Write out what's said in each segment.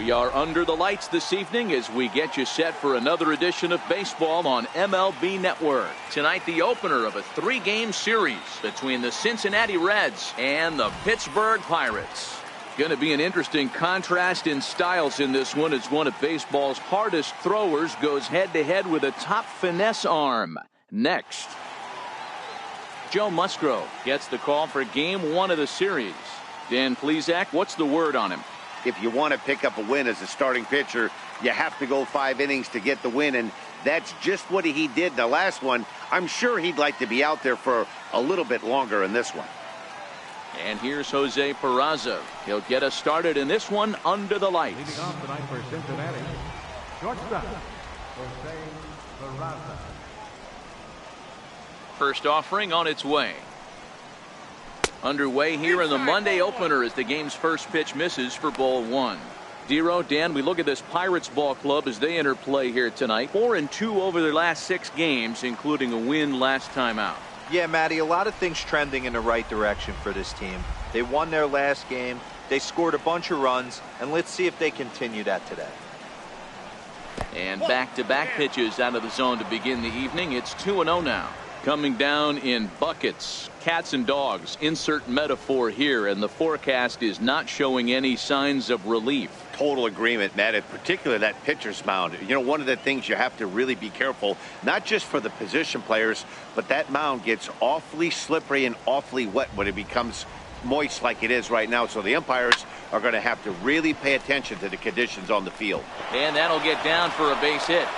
We are under the lights this evening as we get you set for another edition of baseball on MLB Network. Tonight, the opener of a 3-game series between the Cincinnati Reds and the Pittsburgh Pirates. Going to be an interesting contrast in styles in this one as one of baseball's hardest throwers goes head-to-head with a top finesse arm. Next, Joe Musgrove gets the call for Game 1 of the series. Dan Plesac, what's the word on him? If you want to pick up a win as a starting pitcher, you have to go 5 innings to get the win, and that's just what he did in the last one. I'm sure he'd like to be out there for a little bit longer in this one. And here's Jose Peraza. He'll get us started in this one under the lights. Leading off tonight for Cincinnati, shortstop, Jose Peraza. First offering on its way. Underway here in the Monday opener as the game's first pitch misses for ball 1. Dero, Dan, we look at this Pirates ball club as they enter play here tonight. 4-2 over their last 6 games, including a win last time out. Yeah, Matty, a lot of things trending in the right direction for this team. They won their last game, they scored a bunch of runs, and let's see if they continue that today. And back-to-back pitches out of the zone to begin the evening. It's 2-0 now. Coming down in buckets, cats and dogs, insert metaphor here, and the forecast is not showing any signs of relief. Total agreement, Matt, in particular that pitcher's mound. You know, one of the things you have to really be careful, not just for the position players, but that mound gets awfully slippery and awfully wet when it becomes moist like it is right now. So the umpires are going to have to really pay attention to the conditions on the field. And that'll get down for a base hit.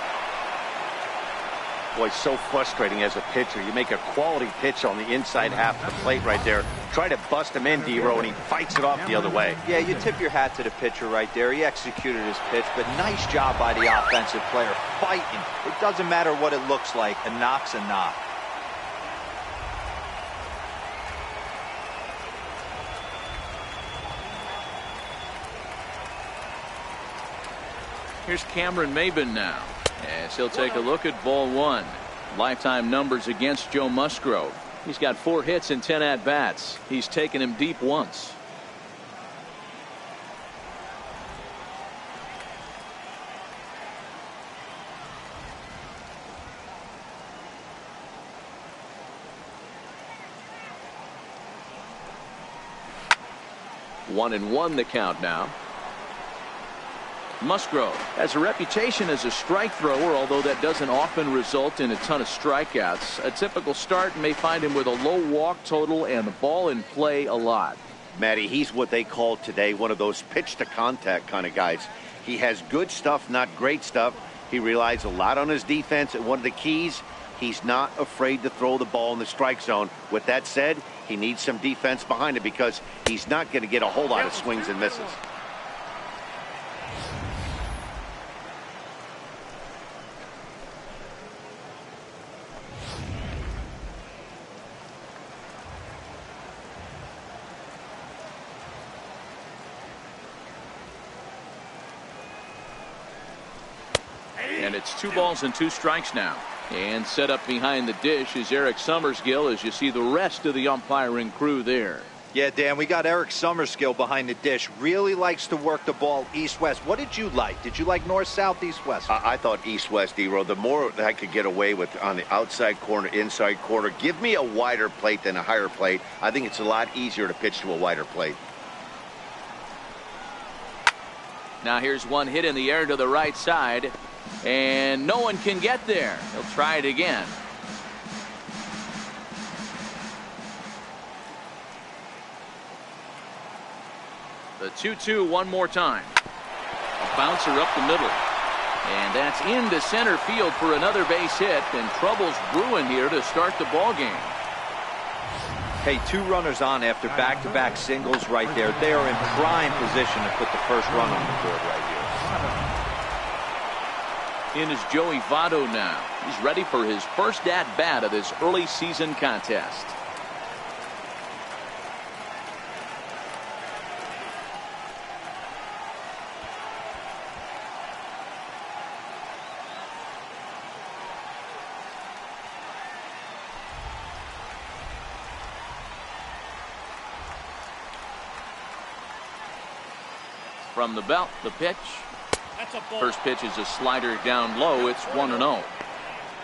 Boy, so frustrating as a pitcher. You make a quality pitch on the inside half of the plate right there. Try to bust him in, Dero, and he fights it off the other way. Yeah, you tip your hat to the pitcher right there. He executed his pitch, but nice job by the offensive player fighting. It doesn't matter what it looks like. A knock's a knock. Here's Cameron Maybin now, as he'll take a look at ball 1. Lifetime numbers against Joe Musgrove. He's got 4 hits and 10 at-bats. He's taken him deep once. One and one the count now. Musgrove has a reputation as a strike thrower, although that doesn't often result in a ton of strikeouts. A typical start may find him with a low walk total and the ball in play a lot. Matty, he's what they call today one of those pitch to contact kind of guys. He has good stuff, not great stuff. He relies a lot on his defense, and one of the keys, he's not afraid to throw the ball in the strike zone. With that said, he needs some defense behind it because he's not going to get a whole lot of swings and misses. And it's 2 balls and 2 strikes now. And set up behind the dish is Eric Summerskill as you see the rest of the umpiring crew there. Yeah, Dan, we got Eric Summerskill behind the dish. Really likes to work the ball east-west. What did you like? Did you like north-south, east-west? I thought east-west, Dero. The more that I could get away with on the outside corner, inside corner, give me a wider plate than a higher plate. I think it's a lot easier to pitch to a wider plate. Now here's one hit in the air to the right side. And no one can get there. He'll try it again. The 2-2 one more time. A bouncer up the middle. And that's into center field for another base hit. And trouble's brewing here to start the ball game. Hey, 2 runners on after back-to-back singles right there. They are in prime position to put the first run on the board right here. In is Joey Votto now. He's ready for his first at-bat of this early season contest. From the belt, the pitch. First pitch is a slider down low. It's 1-0.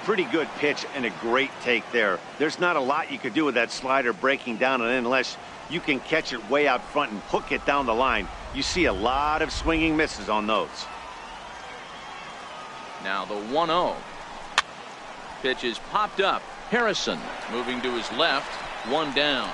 Pretty good pitch and a great take there. There's not a lot you could do with that slider breaking down and in unless you can catch it way out front and hook it down the line. You see a lot of swinging misses on those. Now the 1-0. Pitch is popped up. Harrison moving to his left. One down.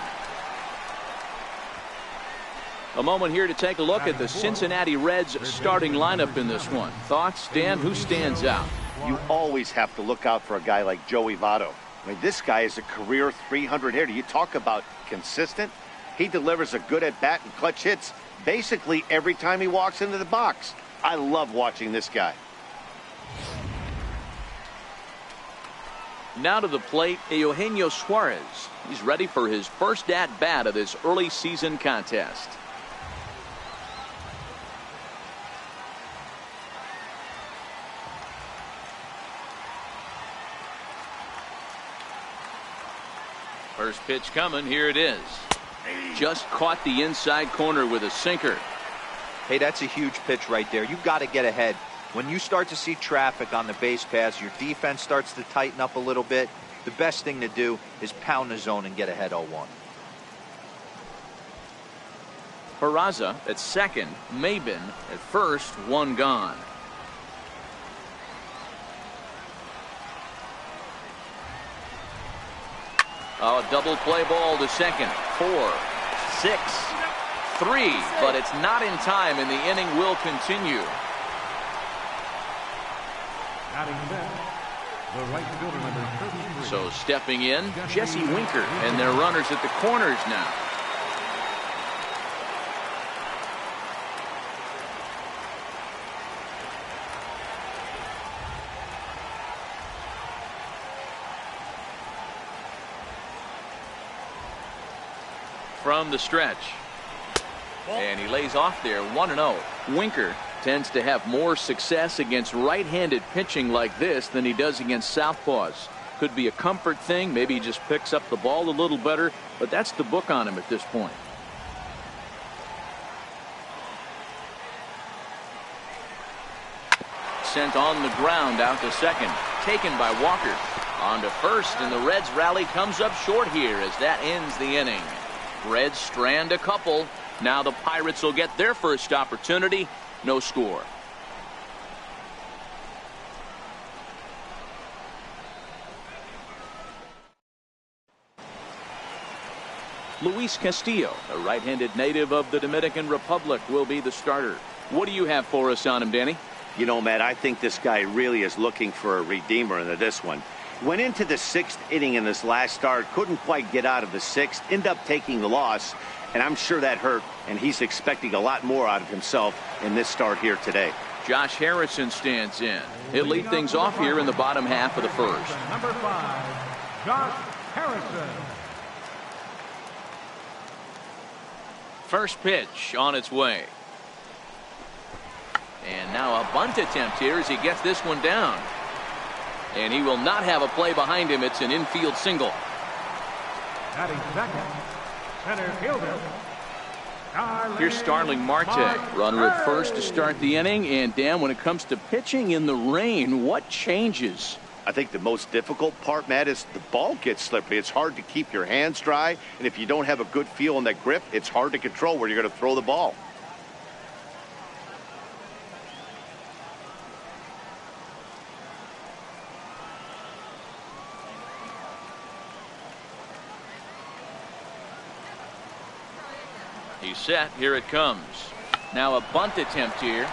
A moment here to take a look at the Cincinnati Reds starting lineup in this one. Thoughts, Dan? Who stands out? You always have to look out for a guy like Joey Votto. I mean, this guy is a career 300 hitter. You talk about consistent. He delivers a good at-bat and clutch hits basically every time he walks into the box. I love watching this guy. Now to the plate, Eugenio Suarez. He's ready for his first at-bat of this early season contest. First pitch coming. Here it is. Just caught the inside corner with a sinker. Hey, that's a huge pitch right there. You've got to get ahead. When you start to see traffic on the base pass, your defense starts to tighten up a little bit. The best thing to do is pound the zone and get ahead 0-1. Peraza at second. Mabin at first. One gone. Oh, double play ball to second. 4, 6, 3, but it's not in time, and the inning will continue. Batting fifth, the right fielder, number 33. So stepping in, Jesse Winker, and their runners at the corners now. From the stretch. And he lays off there. 1-0. Winker tends to have more success against right-handed pitching like this than he does against southpaws. Could be a comfort thing. Maybe he just picks up the ball a little better, but that's the book on him at this point. Sent on the ground out to second. Taken by Walker. On to first, and the Reds rally comes up short here as that ends the inning. Reds strand a couple. Now the Pirates will get their first opportunity. No score. Luis Castillo, a right-handed native of the Dominican Republic, will be the starter. What do you have for us on him, Danny? You know, Matt, I think this guy really is looking for a redeemer into this one. Went into the 6th inning in this last start, couldn't quite get out of the 6th, ended up taking the loss, and I'm sure that hurt, and he's expecting a lot more out of himself in this start here today. Josh Harrison stands in. He'll lead things off here in the bottom half of the first. Number 5, Josh Harrison. First pitch on its way. And now a bunt attempt here as he gets this one down. And he will not have a play behind him. It's an infield single. Batting second, center fielder. Here's Starling Marte. Runner at first to start the inning. And Dan, when it comes to pitching in the rain, what changes? I think the most difficult part, Matt, is the ball gets slippery. It's hard to keep your hands dry. And if you don't have a good feel on that grip, it's hard to control where you're going to throw the ball. He's set. Here it comes. Now a bunt attempt here.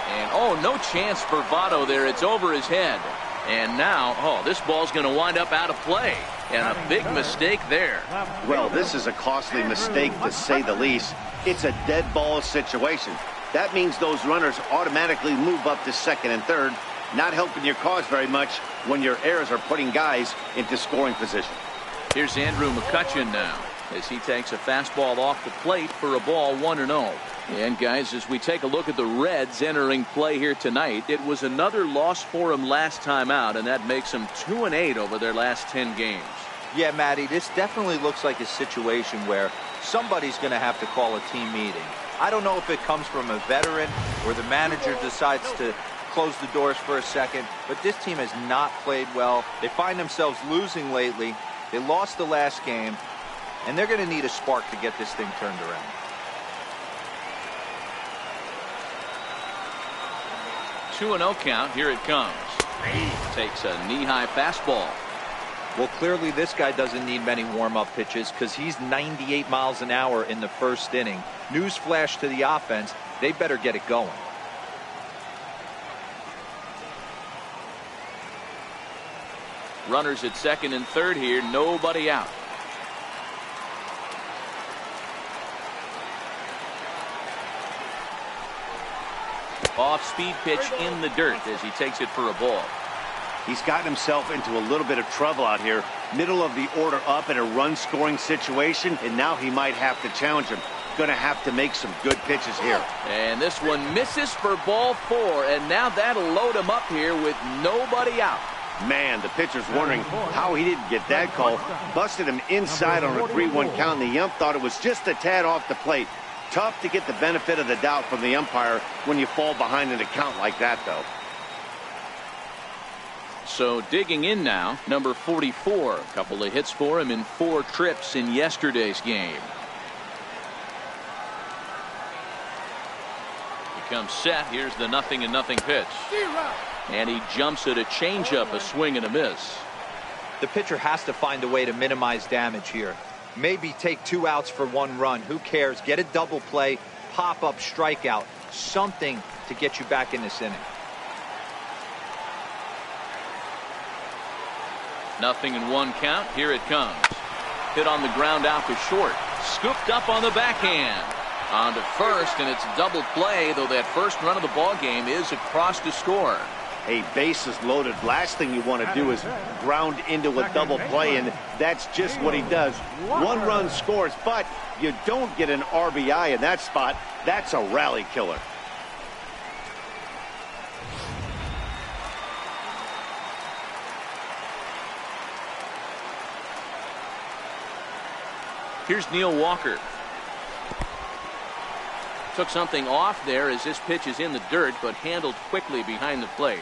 And, oh, no chance for Votto there. It's over his head. And now, oh, this ball's going to wind up out of play. And a big mistake there. Well, this is a costly mistake to say the least. It's a dead ball situation. That means those runners automatically move up to second and third, not helping your cause very much when your errors are putting guys into scoring position. Here's Andrew McCutchen now as he takes a fastball off the plate for a ball 1-0. And guys, as we take a look at the Reds entering play here tonight, it was another loss for them last time out, and that makes them 2-8 over their last 10 games. Yeah, Matty, this definitely looks like a situation where somebody's going to have to call a team meeting. I don't know if it comes from a veteran or the manager decides to close the doors for a second, but this team has not played well. They find themselves losing lately. They lost the last game, and they're going to need a spark to get this thing turned around. Two and 0 count. Here it comes. Takes a knee-high fastball. Well, clearly this guy doesn't need many warm-up pitches because he's 98 miles an hour in the first inning. Newsflash to the offense, they better get it going. Runners at second and third here, nobody out. Off-speed pitch in the dirt as he takes it for a ball. He's gotten himself into a little bit of trouble out here. Middle of the order up in a run-scoring situation, and now he might have to challenge him. Going to have to make some good pitches here. And this one misses for ball 4, and now that'll load him up here with nobody out. Man, the pitcher's wondering how he didn't get that call. Busted him inside on a 3-1 count, and the ump thought it was just a tad off the plate. Tough to get the benefit of the doubt from the umpire when you fall behind in a count like that, though. So digging in now, number 44. A couple of hits for him in 4 trips in yesterday's game. He comes set. Here's the 0-0 pitch. And he jumps at a changeup, a swing and a miss. The pitcher has to find a way to minimize damage here. Maybe take 2 outs for 1 run. Who cares? Get a double play, pop up, strikeout. Something to get you back in this inning. 0-1 count. Here it comes. Hit on the ground out to short. Scooped up on the backhand. On to first, and it's double play, though that first run of the ball game is across to score. A bases loaded. Last thing you want to do is ground into a double play, and that's just what he does. 1 run scores, but you don't get an RBI in that spot. That's a rally killer. Here's Neil Walker. Took something off there as this pitch is in the dirt, but handled quickly behind the plate.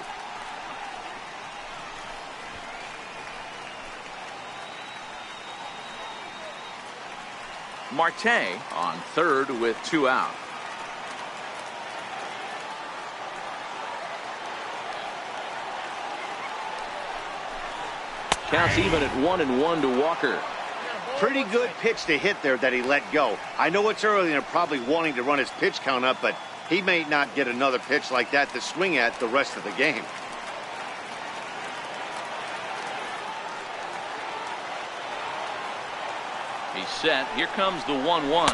Marte on third with 2 out. Counts even at 1-1 to Walker. Pretty good pitch to hit there that he let go. I know it's early and they're probably wanting to run his pitch count up, but he may not get another pitch like that to swing at the rest of the game. He's set. Here comes the 1-1.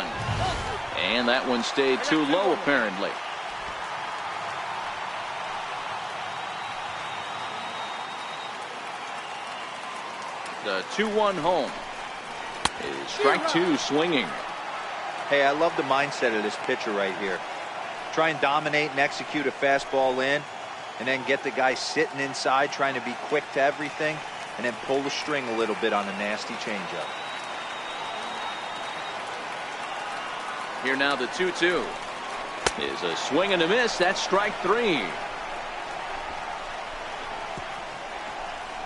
And that one stayed too low, apparently. The 2-1 home. Is strike 2 swinging. Hey, I love the mindset of this pitcher right here. Try and dominate and execute a fastball in, and then get the guy sitting inside trying to be quick to everything, and then pull the string a little bit on a nasty changeup. Here now the 2-2 is a swing and a miss. That's strike 3.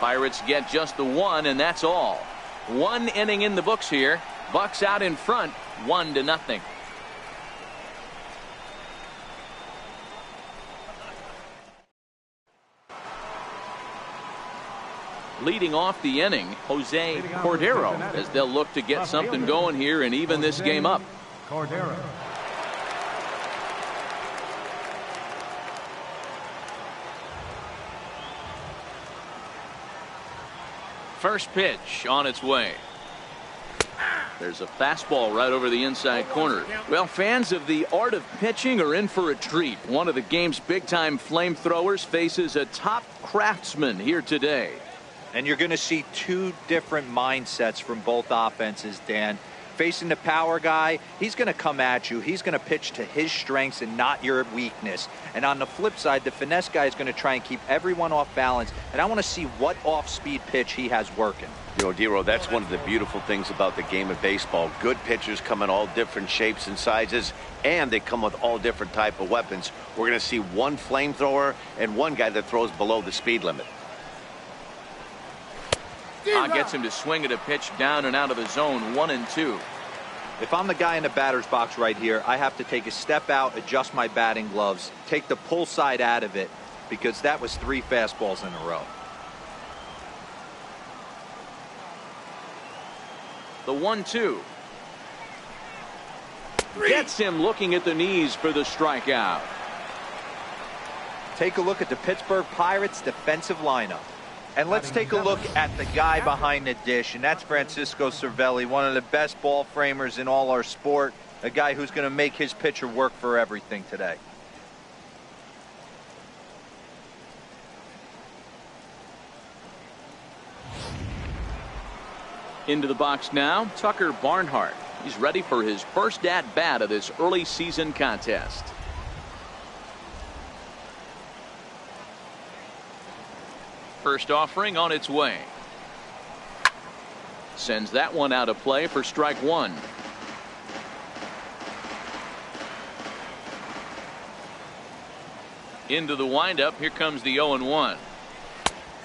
Pirates get just the 1, and that's all. 1 inning in the books here. Bucks out in front, 1-0. Leading off the inning, Jose Cordero, as they'll look to get something going here and even this game up. Cordero. First pitch on its way. There's a fastball right over the inside corner. Well, fans of the art of pitching are in for a treat. One of the game's big-time flamethrowers faces a top craftsman here today. And you're going to see 2 different mindsets from both offenses, Dan. Facing the power guy, he's going to come at you. He's going to pitch to his strengths and not your weakness. And on the flip side, the finesse guy is going to try and keep everyone off balance. And I want to see what off-speed pitch he has working. You know, Dero, that's one of the beautiful things about the game of baseball. Good pitchers come in all different shapes and sizes, and they come with all different type of weapons. We're going to see one flamethrower and one guy that throws below the speed limit. Gets him to swing at a pitch down and out of the zone, 1-2. If I'm the guy in the batter's box right here, I have to take a step out, adjust my batting gloves, take the pull side out of it, because that was 3 fastballs in a row. The 1-2. Gets him looking at the knees for the strikeout. Take a look at the Pittsburgh Pirates defensive lineup. And let's take a look at the guy behind the dish, and that's Francisco Cervelli, one of the best ball framers in all our sport, a guy who's going to make his pitcher work for everything today. Into the box now, Tucker Barnhart. He's ready for his first at-bat of this early season contest. First offering on its way. Sends that one out of play for strike 1. Into the windup. Here comes the 0-1.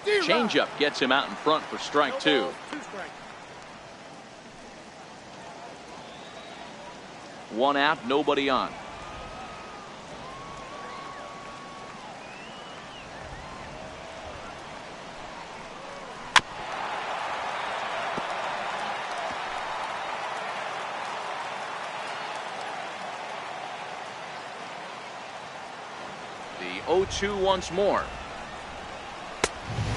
Changeup gets him out in front for strike 2. One out, nobody on. The 0-2 once more.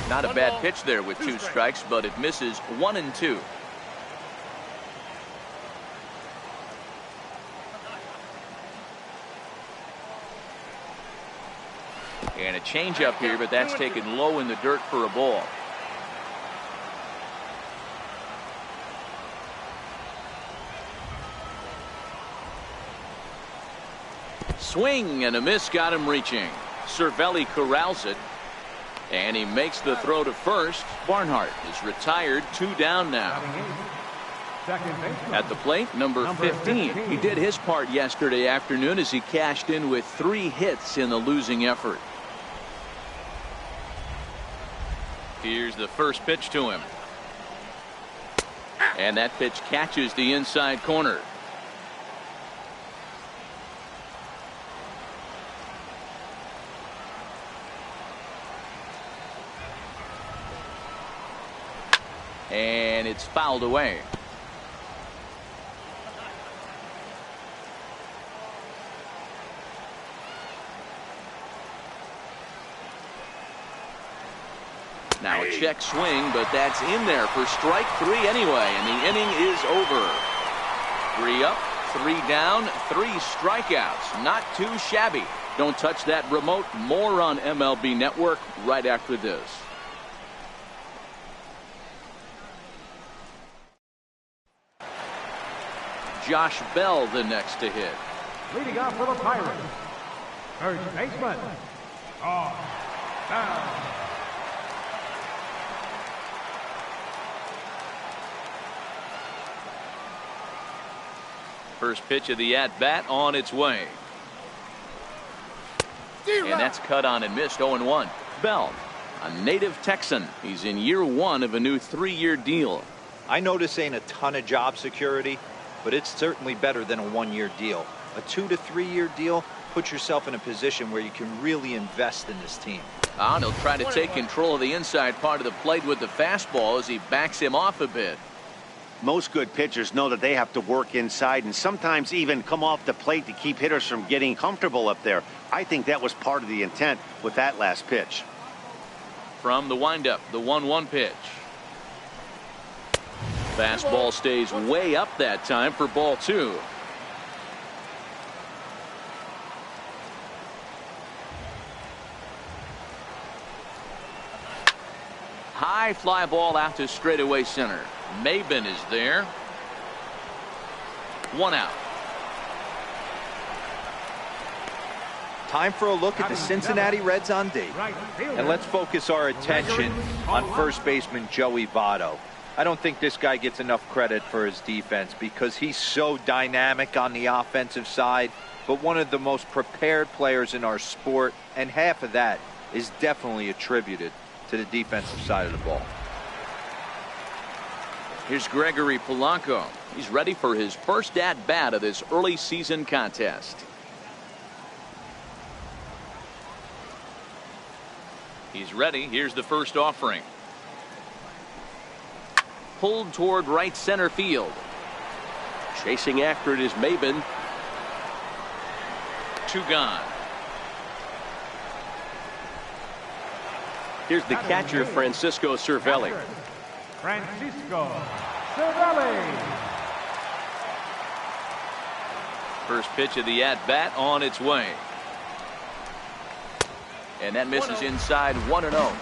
Not a bad pitch there with 2 strikes, but it misses 1-2. And a changeup here, but that's taken low in the dirt for a ball. Swing and a miss got him reaching. Cervelli corrals it, and he makes the throw to first. Barnhart is retired, 2 down now. At the plate, number 15. He did his part yesterday afternoon as he cashed in with 3 hits in the losing effort. Here's the first pitch to him. And that pitch catches the inside corner. And it's fouled away. Now a check swing, but that's in there for strike 3 anyway, and the inning is over. 3 up, 3 down, 3 strikeouts. Not too shabby. Don't touch that remote. More on MLB Network right after this. Josh Bell the next to hit. Leading off for the Pirates, first baseman, Bell. First pitch of the at-bat on its way. And that's cut on and missed. 0-1. Bell, a native Texan. He's in year 1 of a new 3-year deal. I know this ain't a ton of job security, but it's certainly better than a 1-year deal. A 2 to 3 year deal puts yourself in a position where you can really invest in this team. He'll try to take control of the inside part of the plate with the fastball as he backs him off a bit. Most good pitchers know that they have to work inside and sometimes even come off the plate to keep hitters from getting comfortable up there. I think that was part of the intent with that last pitch. From the windup, the 1-1 pitch. Fastball stays way up that time for ball 2. High fly ball out to straightaway center. Maben is there. 1 out. Time for a look at the Cincinnati Reds on D. And let's focus our attention on first baseman Joey Votto. I don't think this guy gets enough credit for his defense because he's so dynamic on the offensive side, but one of the most prepared players in our sport, and half of that is definitely attributed to the defensive side of the ball. Here's Gregory Polanco. He's ready for his first at-bat of this early season contest. He's ready. Here's the first offering. Pulled toward right center field. Chasing after it is Maben. 2 gone. Here's the catcher, Francisco Cervelli. Francisco Cervelli. First pitch of the at-bat on its way. And that misses inside, 1-0.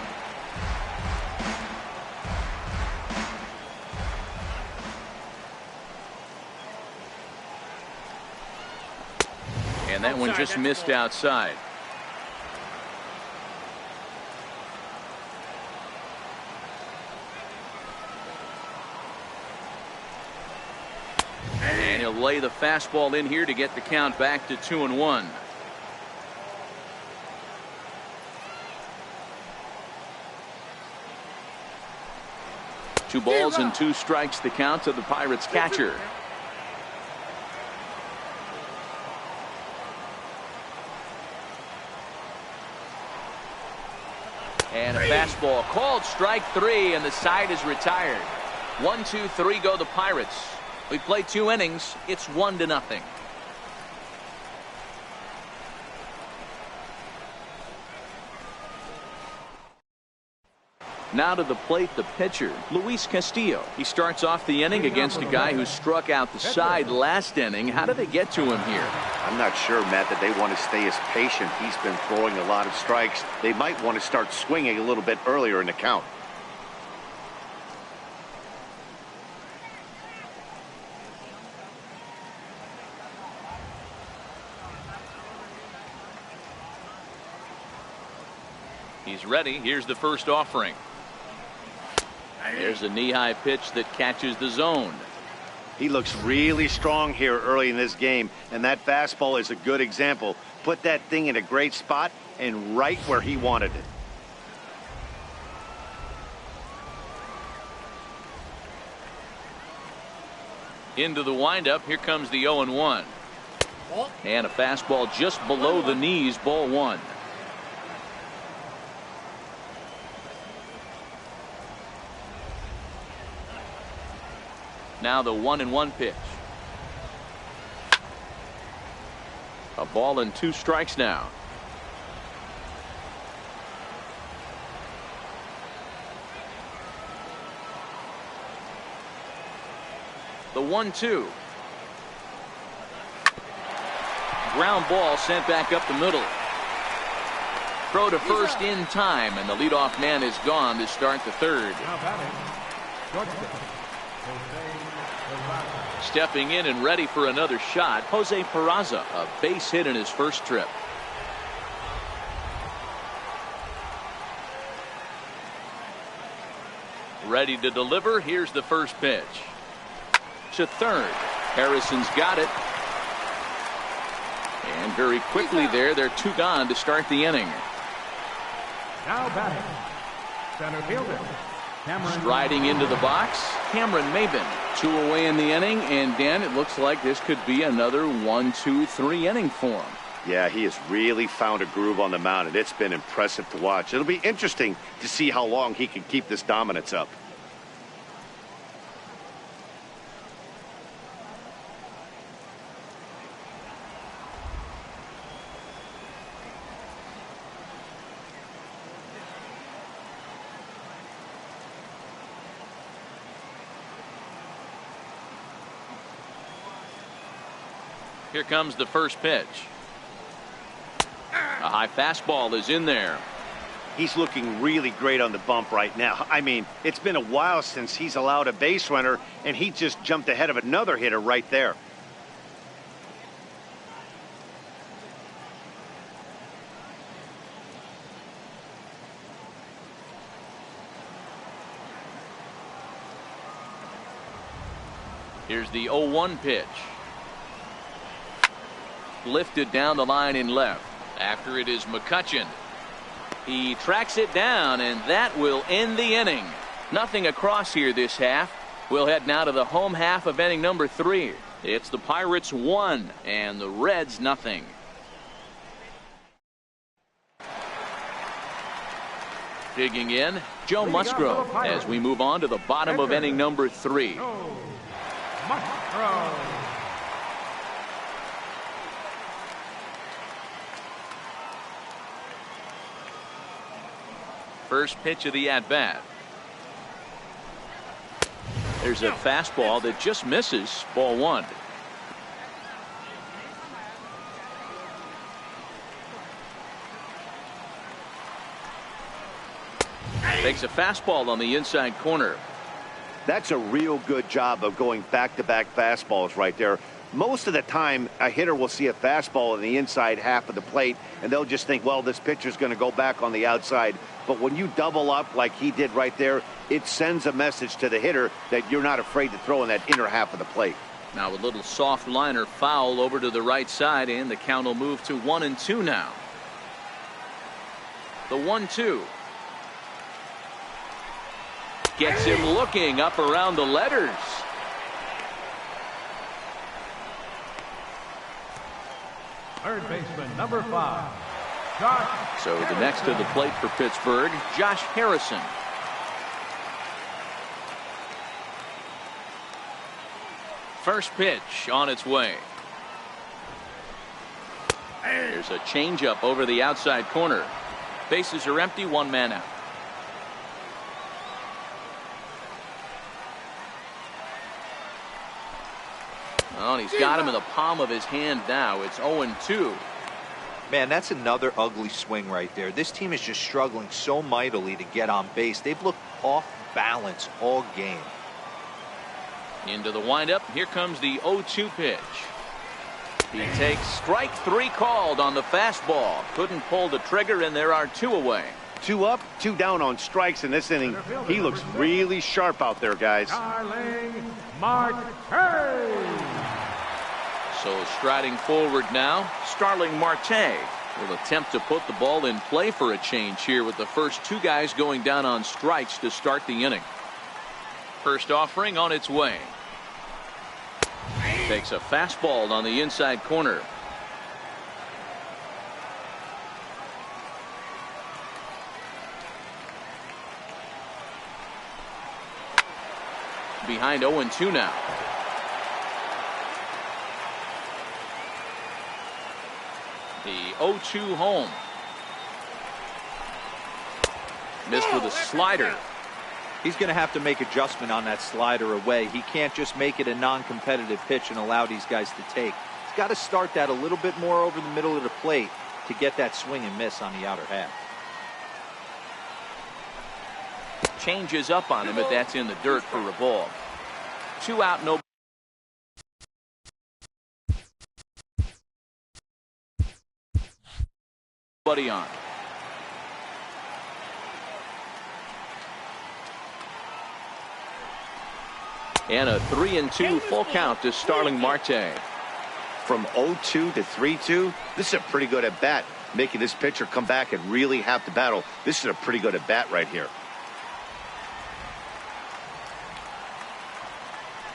And that one just missed outside. And he'll lay the fastball in here to get the count back to 2-1. 2 balls and 2 strikes, the count to the Pirates catcher. And a fastball called strike 3, and the side is retired. 1, 2, 3 go the Pirates. We play 2 innings. It's 1-0. Now to the plate, the pitcher, Luis Castillo. He starts off the inning against a guy who struck out the side last inning. How did they get to him here? I'm not sure, Matt, that they want to stay as patient. He's been throwing a lot of strikes. They might want to start swinging a little bit earlier in the count. He's ready. Here's the first offering. There's a knee-high pitch that catches the zone. He looks really strong here early in this game, and that fastball is a good example. Put that thing in a great spot and right where he wanted it. Into the windup. Here comes the 0-1. And a fastball just below the knees, ball 1. Now the 1-1 pitch. A ball and 2 strikes now. The 1-2. Ground ball sent back up the middle. Throw to first in time, and the leadoff man is gone to start the third. Stepping in and ready for another shot, Jose Peraza, a base hit in his first trip. Ready to deliver. Here's the first pitch. To third. Harrison's got it. And very quickly there, they're 2 gone to start the inning. Now batting, center fielder. Striding into the box, Cameron Maben. 2 away in the inning, and Dan, it looks like this could be another 1, 2, 3 inning for him. Yeah, he has really found a groove on the mound, and it's been impressive to watch. It'll be interesting to see how long he can keep this dominance up. Here comes the first pitch. A high fastball is in there. He's looking really great on the bump right now. I mean, it's been a while since he's allowed a base runner, and he just jumped ahead of another hitter right there. Here's the 0-1 pitch. Lifted down the line in left. After it is McCutchen. He tracks it down, and that will end the inning. Nothing across here this half. We'll head now to the home half of inning number 3. It's the Pirates 1 and the Reds nothing. Digging in, Joe Musgrove as we move on to the bottom of inning number 3. Musgrove. First pitch of the at-bat. There's a fastball that just misses. Ball 1. Takes a fastball on the inside corner. That's a real good job of going back-to-back fastballs right there. Most of the time, a hitter will see a fastball in the inside half of the plate, and they'll just think, well, this pitcher's going to go back on the outside. But when you double up like he did right there, it sends a message to the hitter that you're not afraid to throw in that inner half of the plate. Now a little soft liner foul over to the right side, and the count will move to 1-2 now. The 1-2. Gets him looking up around the letters. Third baseman, number 5. Josh So the Harrison. next to the plate for Pittsburgh, Josh Harrison. First pitch on its way. There's a changeup over the outside corner. Bases are empty, 1 man out. Oh, and he's got him in the palm of his hand now. It's 0-2. Man, that's another ugly swing right there. This team is just struggling so mightily to get on base. They've looked off balance all game. Into the windup. Here comes the 0-2 pitch. He takes strike 3 called on the fastball. Couldn't pull the trigger, and there are 2 away. 2 up, 2 down on strikes in this inning. He looks really sharp out there, guys. Starling Marte. So striding forward now, Starling Marte will attempt to put the ball in play for a change here with the first 2 guys going down on strikes to start the inning. First offering on its way. Takes a fastball on the inside corner. Behind 0-2 now. The 0-2 home. Missed with a slider. He's going to have to make adjustment on that slider away. He can't just make it a non-competitive pitch and allow these guys to take. He's got to start that a little bit more over the middle of the plate to get that swing and miss on the outer half. Changes up on him, but that's in the dirt for a ball. 2 out, no. Buddy on. And a 3-2 full count to Starling Marte. From 0-2 to 3-2, this is a pretty good at bat. Making this pitcher come back and really have to battle. This is a pretty good at bat right here.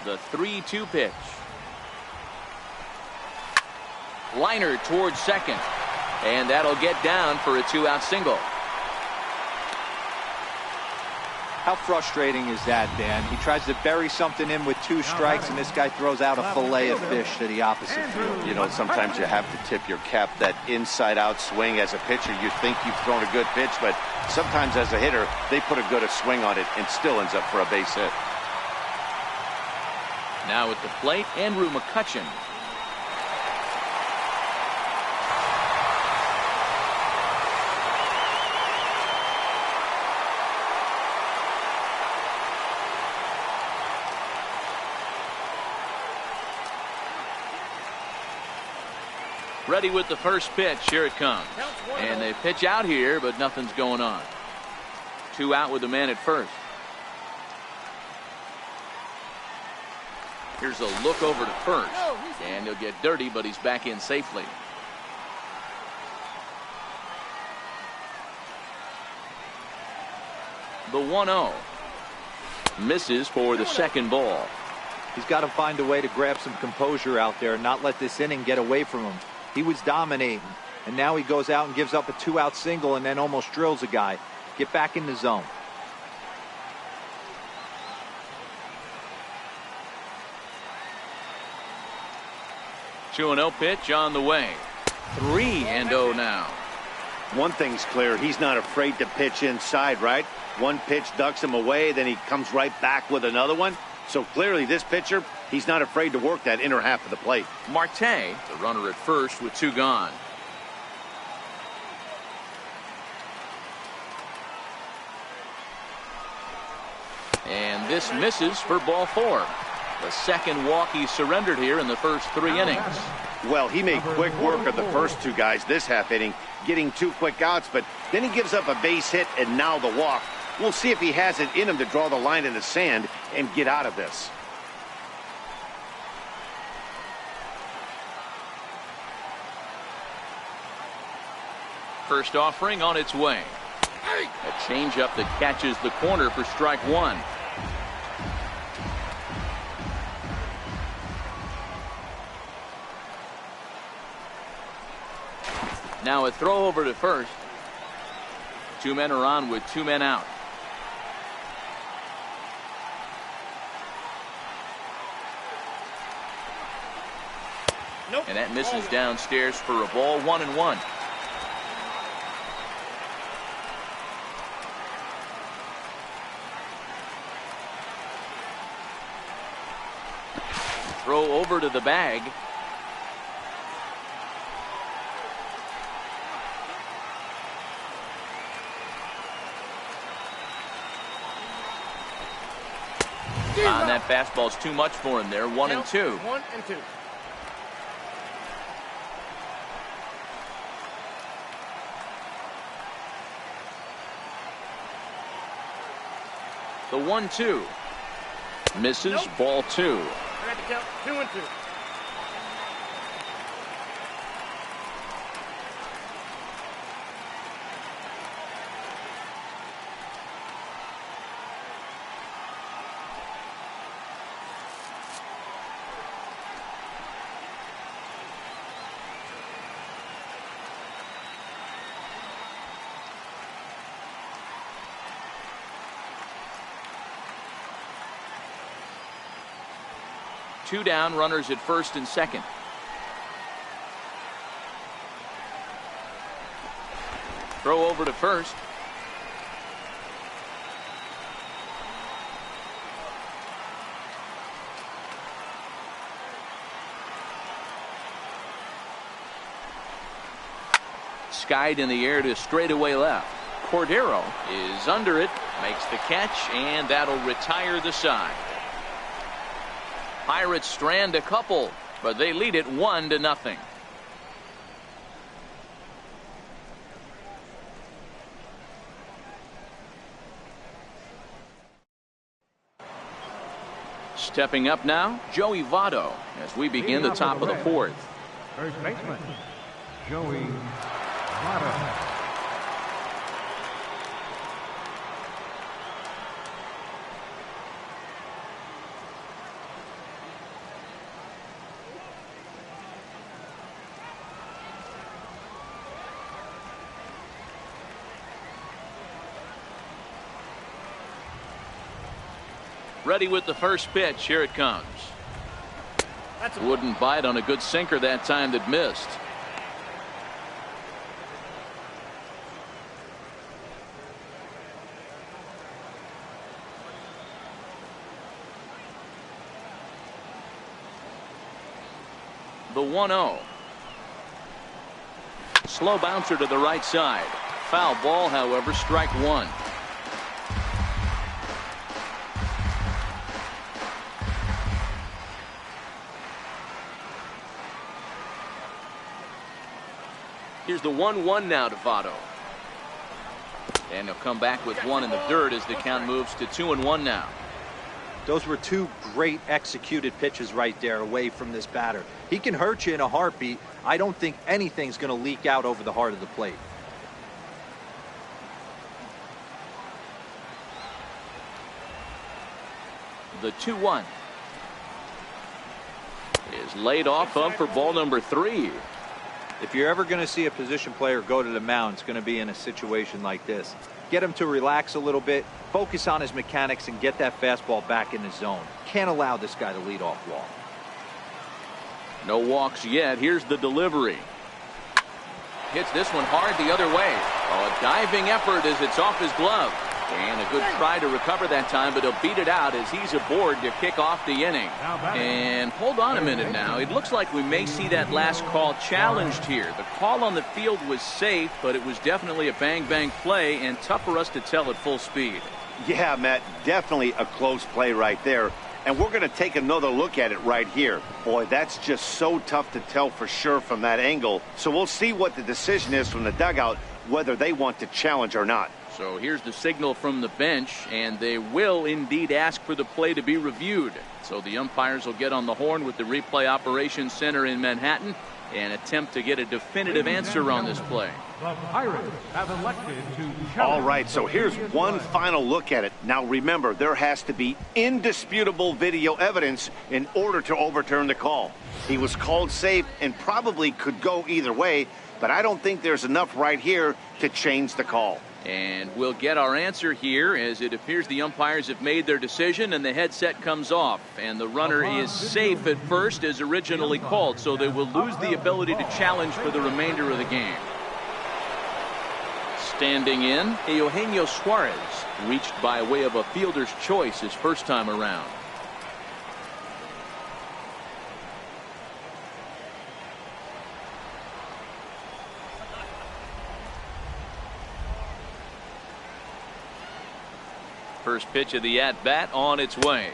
The 3-2 pitch. Liner towards second. And that'll get down for a 2-out single. How frustrating is that, Dan? He tries to bury something in with 2 strikes, and this guy throws out a fillet of fish to the opposite field. You know, sometimes you have to tip your cap. That inside-out swing as a pitcher, you think you've thrown a good pitch, but sometimes as a hitter, they put a good swing on it and still ends up for a base hit. Now at the plate, Andrew McCutchen. Ready with the first pitch. Here it comes. And they pitch out here, but nothing's going on. 2 out with the man at first. Here's a look over to first, and he'll get dirty, but he's back in safely. The 1-0 misses for the second ball. He's got to find a way to grab some composure out there and not let this inning get away from him. He was dominating, and now he goes out and gives up a 2-out single and then almost drills a guy. Get back in the zone. Two 2-0 pitch on the way. 3-0 now. One thing's clear, he's not afraid to pitch inside, right? One pitch ducks him away, then he comes right back with another one. So clearly this pitcher, he's not afraid to work that inner half of the plate. Marte, the runner at first with 2 gone. And this misses for ball 4. The second walk he surrendered here in the first 3 innings. Well, he made quick work of the first 2 guys this half inning, getting 2 quick outs, but then he gives up a base hit and now the walk. We'll see if he has it in him to draw the line in the sand and get out of this. First offering on its way. A changeup that catches the corner for strike 1. Now a throw over to first. 2 men are on with 2 men out. Nope. And that misses downstairs for a ball. 1-1. Throw over to the bag. And that fastball's too much for him there. 1-2. 1-2. The 1-2 misses. Nope. Ball 2. I got to count 2-2. Two down, runners at first and second. Throw over to first. Skied in the air to straightaway left. Cordero is under it, makes the catch, and that'll retire the side. Pirates strand a couple, but they lead it 1-0. Stepping up now, Joey Votto, as we begin the top of the 4th. First baseman, Joey Votto. Ready with the first pitch. Here it comes. Wouldn't bite on a good sinker that time that missed. The 1-0. Slow bouncer to the right side. Foul ball, however, strike 1. Here's the 1-1 now to Votto. And he'll come back with 1 in the dirt as the count moves to 2-1 now. Those were two great executed pitches right there away from this batter. He can hurt you in a heartbeat. I don't think anything's going to leak out over the heart of the plate. The 2-1 is laid off of for ball number 3. If you're ever going to see a position player go to the mound, it's going to be in a situation like this. Get him to relax a little bit, focus on his mechanics, and get that fastball back in his zone. Can't allow this guy to lead off walk. No walks yet. Here's the delivery. Hits this one hard the other way. Oh, a diving effort as it's off his glove. And a good try to recover that time, but he'll beat it out as he's aboard to kick off the inning. And hold on a minute now. It looks like we may see that last call challenged here. The call on the field was safe, but it was definitely a bang-bang play and tough for us to tell at full speed. Yeah, Matt, definitely a close play right there. And we're going to take another look at it right here. Boy, that's just so tough to tell for sure from that angle. So we'll see what the decision is from the dugout, whether they want to challenge or not. So here's the signal from the bench, and they will indeed ask for the play to be reviewed. So the umpires will get on the horn with the replay operations center in Manhattan and attempt to get a definitive answer on this play. The Pirates have elected to challenge. All right, so here's one final look at it. Now remember, there has to be indisputable video evidence in order to overturn the call. He was called safe and probably could go either way, but I don't think there's enough right here to change the call. And we'll get our answer here as it appears the umpires have made their decision and the headset comes off. And the runner is safe at first as originally called, so they will lose the ability to challenge for the remainder of the game. Standing in, Eugenio Suarez reached by way of a fielder's choice his first time around. First pitch of the at-bat on its way.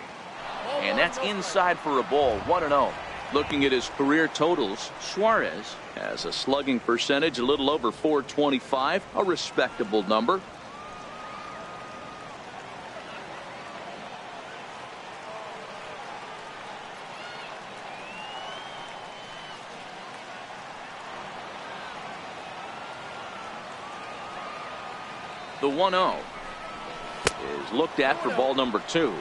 And that's inside for a ball, 1-0. Looking at his career totals, Suarez has a slugging percentage a little over .425, a respectable number. The 1-0 is looked at for ball number 2.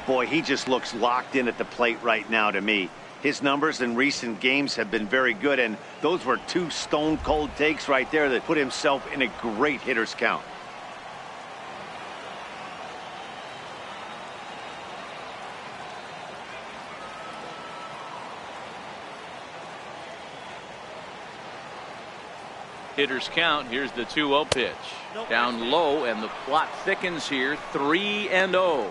Boy, he just looks locked in at the plate right now to me. His numbers in recent games have been very good, and those were two stone-cold takes right there that put himself in a great hitter's count. Hitter's count. Here's the 2-0 pitch. Down low, and the plot thickens here. 3-0.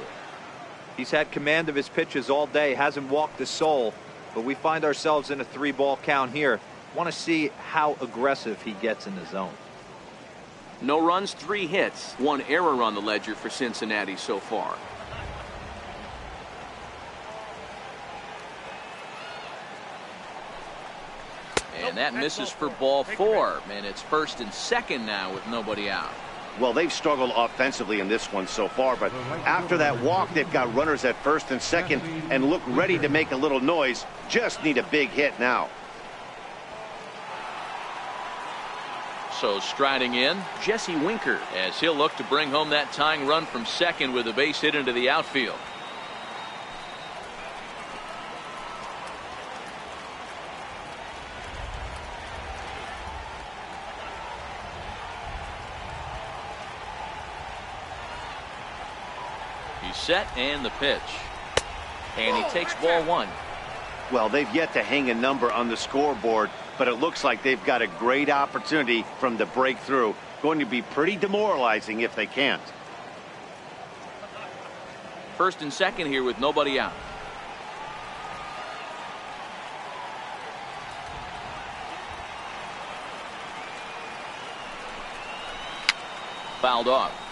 He's had command of his pitches all day, hasn't walked a soul, but we find ourselves in a 3-ball count here. Want to see how aggressive he gets in the zone. No runs, 3 hits, 1 error on the ledger for Cincinnati so far. And that misses for ball 4, and it's first and second now with nobody out. Well, they've struggled offensively in this one so far, but after that walk, they've got runners at first and second and look ready to make a little noise. Just need a big hit now. So striding in, Jesse Winker, as he'll look to bring home that tying run from second with a base hit into the outfield. He's set, and the pitch. And he takes ball 1. Well, they've yet to hang a number on the scoreboard, but it looks like they've got a great opportunity from the breakthrough. Going to be pretty demoralizing if they can't. First and second here with nobody out. Fouled off.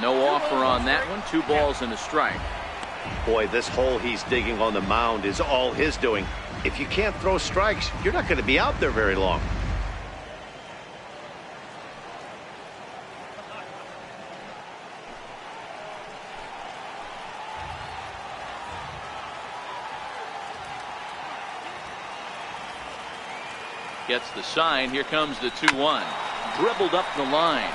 No offer on that one. 2 balls and a strike. Boy, this hole he's digging on the mound is all his doing. If you can't throw strikes, you're not going to be out there very long. Gets the sign. Here comes the 2-1. Dribbled up the line.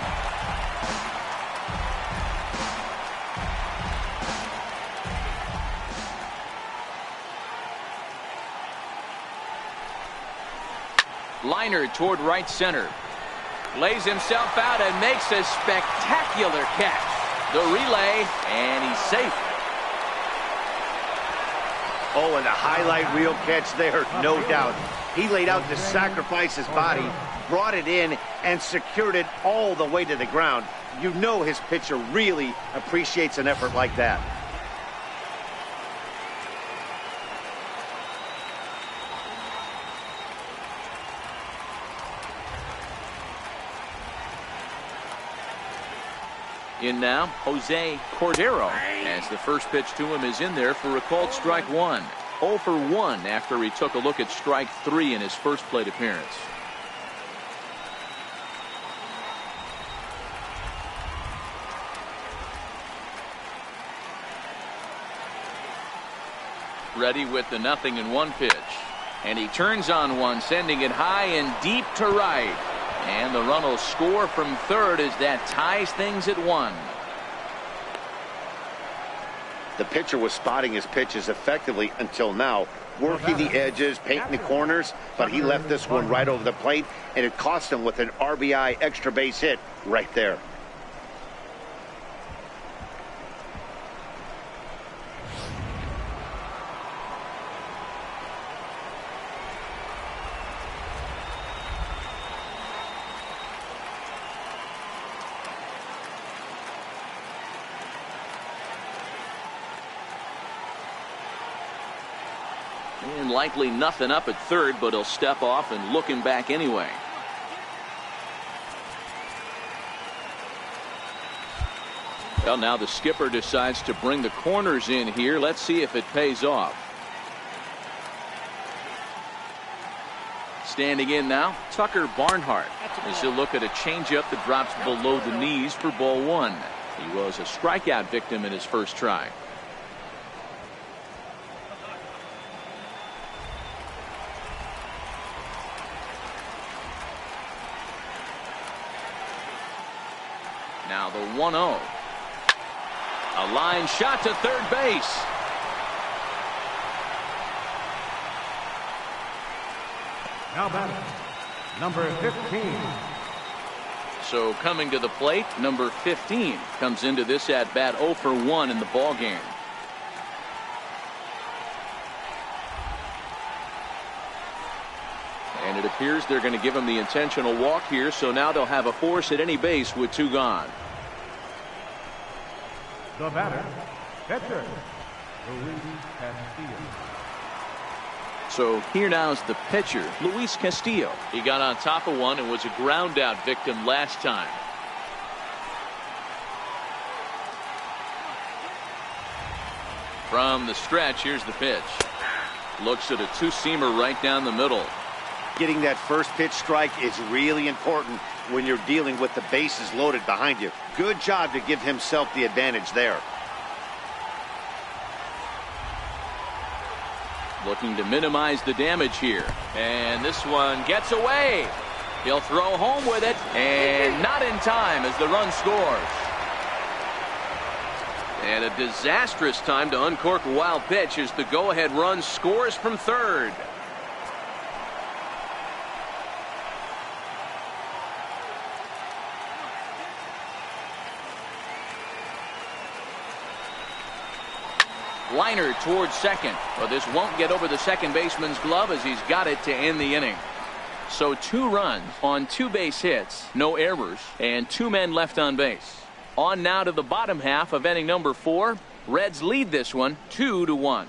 Liner toward right center. Lays himself out and makes a spectacular catch. The relay, and he's safe. Oh, and the highlight reel catch there, no doubt. He laid out to sacrifice his body, brought it in, and secured it all the way to the ground. You know his pitcher really appreciates an effort like that. In now, Jose Cordero, as the first pitch to him is in there for a called strike one. 0 for 1 after he took a look at strike 3 in his first plate appearance. Ready with the 0-1 pitch. And he turns on one, sending it high and deep to right. And the run will score from third as that ties things at 1. The pitcher was spotting his pitches effectively until now, working the edges, painting the corners, but he left this one right over the plate, and it cost him with an RBI extra base hit right there. And likely nothing up at third, but he'll step off and look him back anyway. Well, now the skipper decides to bring the corners in here. Let's see if it pays off. Standing in now, Tucker Barnhart, as he'll look at a changeup that drops below the knees for ball 1. He was a strikeout victim in his first try. Now the 1-0. A line shot to third base. Now batting, number 15. So coming to the plate, number 15 comes into this at bat 0 for 1 in the ball game. And it appears they're going to give him the intentional walk here, so now they'll have a force at any base with 2 gone. The batter, pitcher, Luis Castillo. So here now is the pitcher, Luis Castillo. He got on top of one and was a ground out victim last time. From the stretch, here's the pitch. Looks at a two-seamer right down the middle. Getting that first pitch strike is really important when you're dealing with the bases loaded behind you. Good job to give himself the advantage there. Looking to minimize the damage here. And this one gets away. He'll throw home with it, and not in time as the run scores. And a disastrous time to uncork a wild pitch as the go-ahead run scores from third. Liner towards second, but this won't get over the second baseman's glove as he's got it to end the inning. So 2 runs on 2 base hits, no errors, and 2 men left on base. On now to the bottom half of inning number 4. Reds lead this one 2-1.